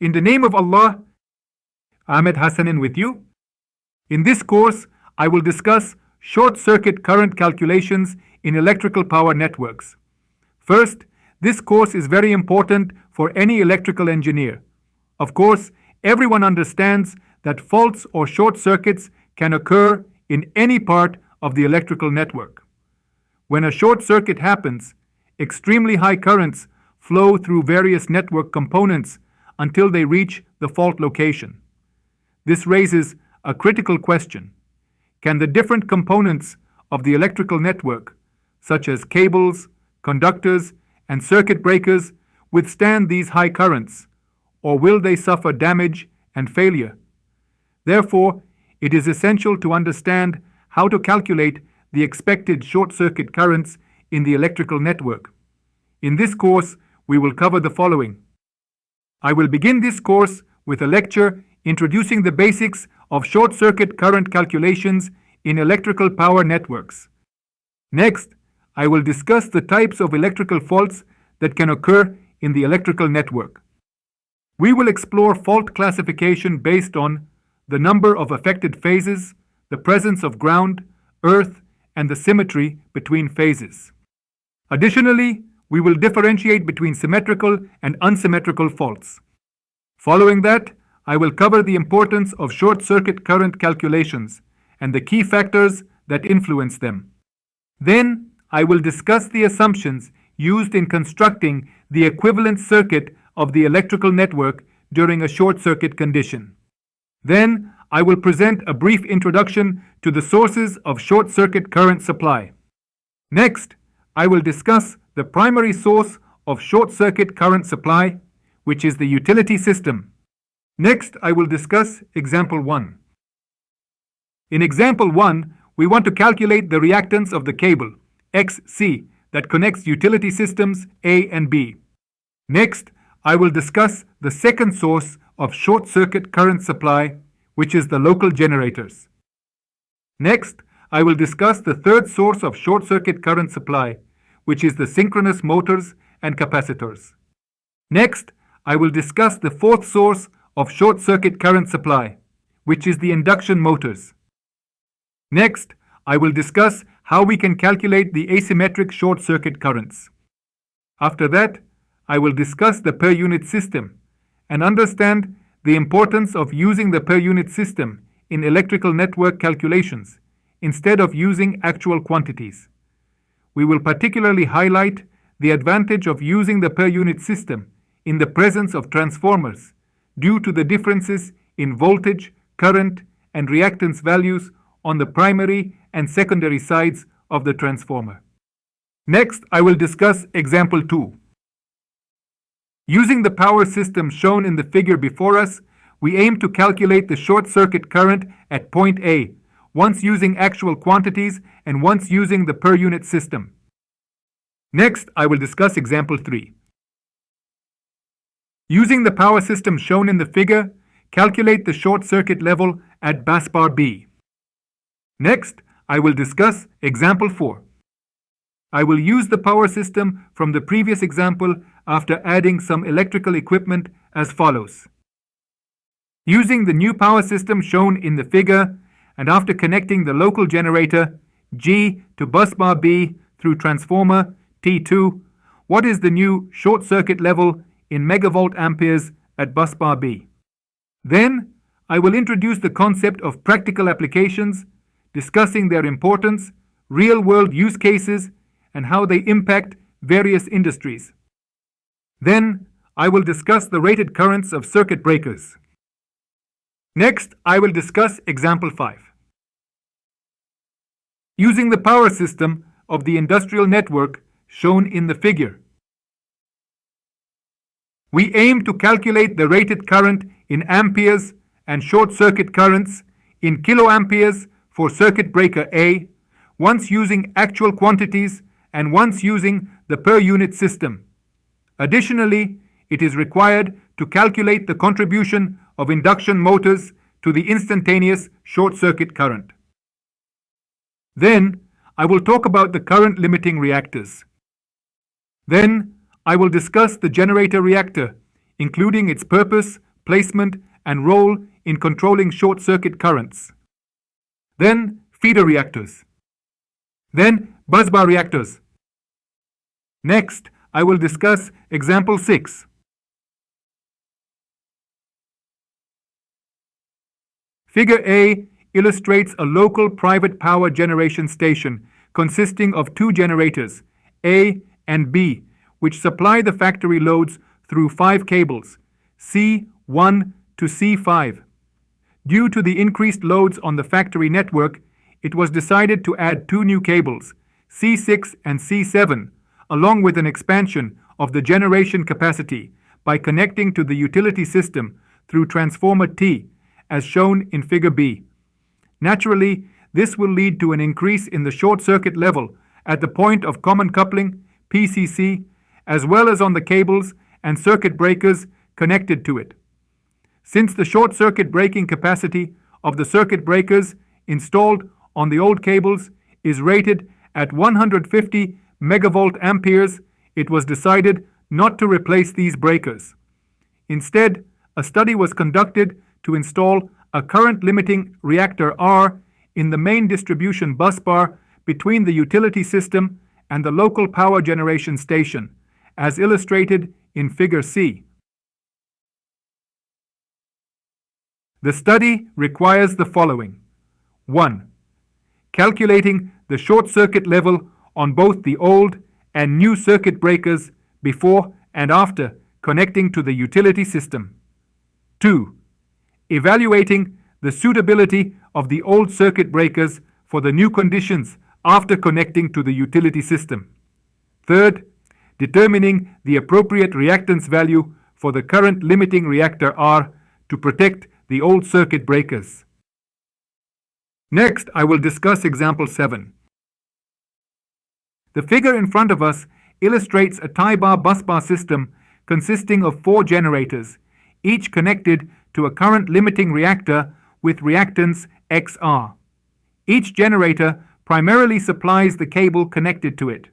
In the name of Allah, Ahmed Hassanin with you. In this course, I will discuss short circuit current calculations in electrical power networks. First, this course is very important for any electrical engineer. Of course, everyone understands that faults or short circuits can occur in any part of the electrical network. When a short circuit happens, extremely high currents flow through various network components until they reach the fault location. This raises a critical question. Can the different components of the electrical network, such as cables, conductors, and circuit breakers, withstand these high currents, or will they suffer damage and failure? Therefore, it is essential to understand how to calculate the expected short circuit currents in the electrical network. In this course, we will cover the following. I will begin this course with a lecture introducing the basics of short circuit current calculations in electrical power networks. Next, I will discuss the types of electrical faults that can occur in the electrical network. We will explore fault classification based on the number of affected phases, the presence of ground, earth, and the symmetry between phases. Additionally, we will differentiate between symmetrical and unsymmetrical faults. Following that, I will cover the importance of short circuit current calculations and the key factors that influence them. Then, I will discuss the assumptions used in constructing the equivalent circuit of the electrical network during a short circuit condition. Then, I will present a brief introduction to the sources of short circuit current supply. Next, I will discuss the primary source of short circuit current supply, which is the utility system. Next, I will discuss example 1. In example 1, we want to calculate the reactance of the cable, XC, that connects utility systems A and B. Next, I will discuss the second source of short circuit current supply, which is the local generators. Next, I will discuss the third source of short circuit current supply, which is the synchronous motors and capacitors. Next, I will discuss the fourth source of short circuit current supply, which is the induction motors. Next, I will discuss how we can calculate the asymmetric short circuit currents. After that, I will discuss the per unit system and understand the importance of using the per unit system in electrical network calculations instead of using actual quantities. We will particularly highlight the advantage of using the per unit system in the presence of transformers due to the differences in voltage, current, and reactance values on the primary and secondary sides of the transformer. Next, I will discuss example 2. Using the power system shown in the figure before us, we aim to calculate the short circuit current at point A, once using actual quantities and once using the per unit system. Next, I will discuss example 3. Using the power system shown in the figure, calculate the short circuit level at busbar B. Next, I will discuss example 4. I will use the power system from the previous example after adding some electrical equipment as follows. Using the new power system shown in the figure, and after connecting the local generator G to busbar B through transformer T2, what is the new short circuit level in megavolt amperes at busbar B? Then, I will introduce the concept of practical applications, discussing their importance, real-world use cases, and how they impact various industries. Then, I will discuss the rated currents of circuit breakers. Next, I will discuss example 5. Using the power system of the industrial network shown in the figure, we aim to calculate the rated current in amperes and short circuit currents in kiloamperes for circuit breaker A, once using actual quantities and once using the per unit system. Additionally, it is required to calculate the contribution of induction motors to the instantaneous short circuit current. Then, I will talk about the current limiting reactors. Then, I will discuss the generator reactor, including its purpose, placement, and role in controlling short-circuit currents. Then feeder reactors. Then busbar reactors. Next, I will discuss example 6. Figure A illustrates a local private power generation station consisting of two generators, A and B, which supply the factory loads through 5 cables, C1 to C5. Due to the increased loads on the factory network, it was decided to add 2 new cables, C6 and C7, along with an expansion of the generation capacity by connecting to the utility system through transformer T, as shown in Figure B. Naturally, this will lead to an increase in the short circuit level at the point of common coupling, PCC, as well as on the cables and circuit breakers connected to it. Since the short circuit breaking capacity of the circuit breakers installed on the old cables is rated at 150 megavolt amperes, it was decided not to replace these breakers. Instead, a study was conducted to install a current limiting reactor R in the main distribution bus bar between the utility system and the local power generation station, as illustrated in Figure C. The study requires the following. 1. Calculating the short circuit level on both the old and new circuit breakers before and after connecting to the utility system. 2. Evaluating the suitability of the old circuit breakers for the new conditions after connecting to the utility system. 3rd, determining the appropriate reactance value for the current limiting reactor R to protect the old circuit breakers. Next, I will discuss example 7. The figure in front of us illustrates a tie-bar busbar system consisting of 4 generators, each connected to a current limiting reactor with reactance XR. Each generator primarily supplies the cable connected to it.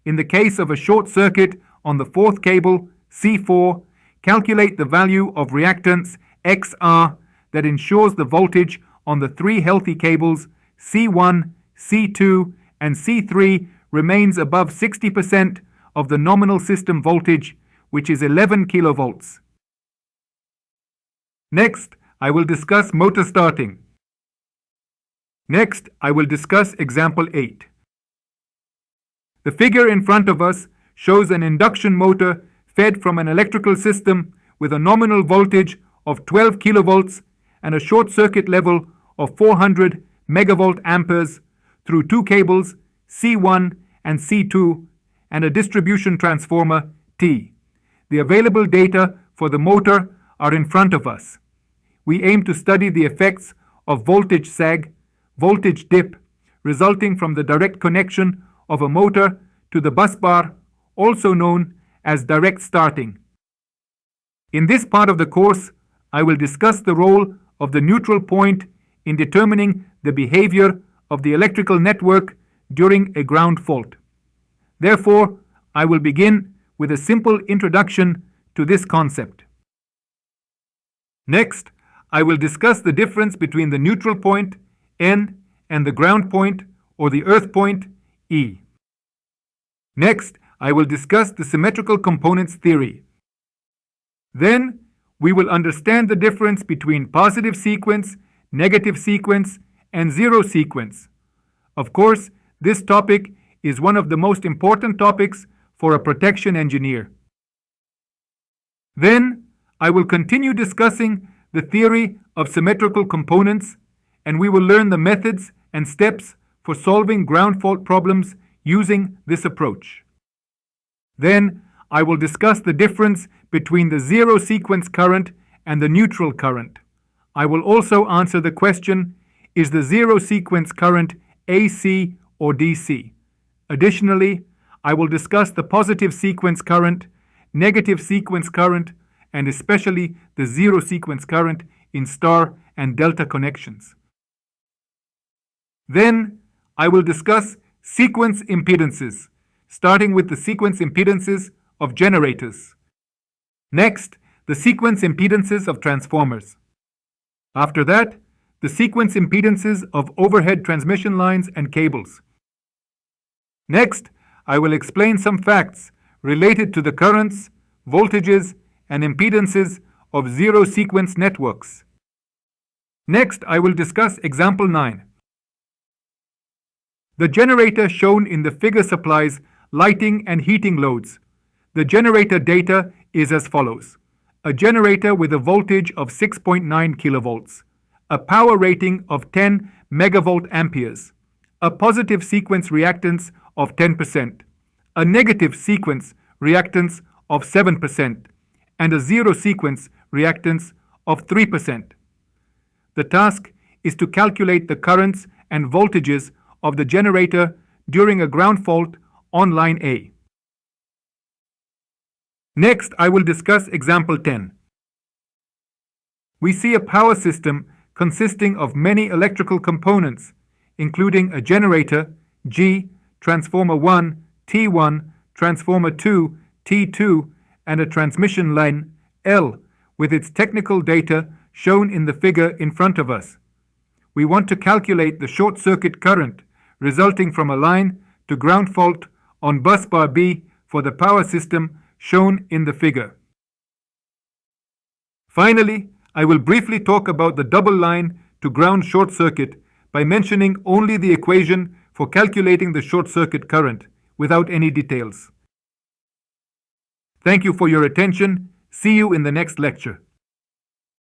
In the case of a short circuit on the 4th cable, C4, calculate the value of reactance XR that ensures the voltage on the 3 healthy cables, C1, C2, and C3 remains above 60% of the nominal system voltage, which is 11 kilovolts. Next, I will discuss motor starting. Next, I will discuss example 8. The figure in front of us shows an induction motor fed from an electrical system with a nominal voltage of 12 kilovolts and a short circuit level of 400 megavolt amperes through 2 cables, C1 and C2, and a distribution transformer, T. The available data for the motor are in front of us. We aim to study the effects of voltage sag, voltage dip, resulting from the direct connection of a motor to the bus bar, also known as direct starting. In this part of the course, I will discuss the role of the neutral point in determining the behavior of the electrical network during a ground fault. Therefore, I will begin with a simple introduction to this concept. Next, I will discuss the difference between the neutral point, N, and the ground point, or the earth point, E. Next, I will discuss the symmetrical components theory. Then, we will understand the difference between positive sequence, negative sequence, and zero sequence. Of course, this topic is one of the most important topics for a protection engineer. Then, I will continue discussing the theory of symmetrical components, and we will learn the methods and steps for solving ground fault problems using this approach. Then, I will discuss the difference between the zero sequence current and the neutral current. I will also answer the question, is the zero sequence current AC or DC? Additionally, I will discuss the positive sequence current, negative sequence current, and especially the zero sequence current in star and delta connections. Then, I will discuss sequence impedances, starting with the sequence impedances of generators. Next, the sequence impedances of transformers. After that, the sequence impedances of overhead transmission lines and cables. Next, I will explain some facts related to the currents, voltages, and impedances of zero-sequence networks. Next, I will discuss example 9. The generator shown in the figure supplies lighting and heating loads. The generator data is as follows. A generator with a voltage of 6.9 kilovolts, a power rating of 10 megavolt amperes, a positive sequence reactance of 10%, a negative sequence reactance of 7%, and a zero sequence reactance of 3%. The task is to calculate the currents and voltages of the generator during a ground fault on line A. Next, I will discuss example 10. We see a power system consisting of many electrical components, including a generator, G, transformer 1, T1, transformer 2, T2, and a transmission line, L, with its technical data shown in the figure in front of us. We want to calculate the short circuit current resulting from a line to ground fault on bus bar B for the power system shown in the figure. Finally, I will briefly talk about the double line to ground short circuit by mentioning only the equation for calculating the short circuit current without any details. Thank you for your attention. See you in the next lecture.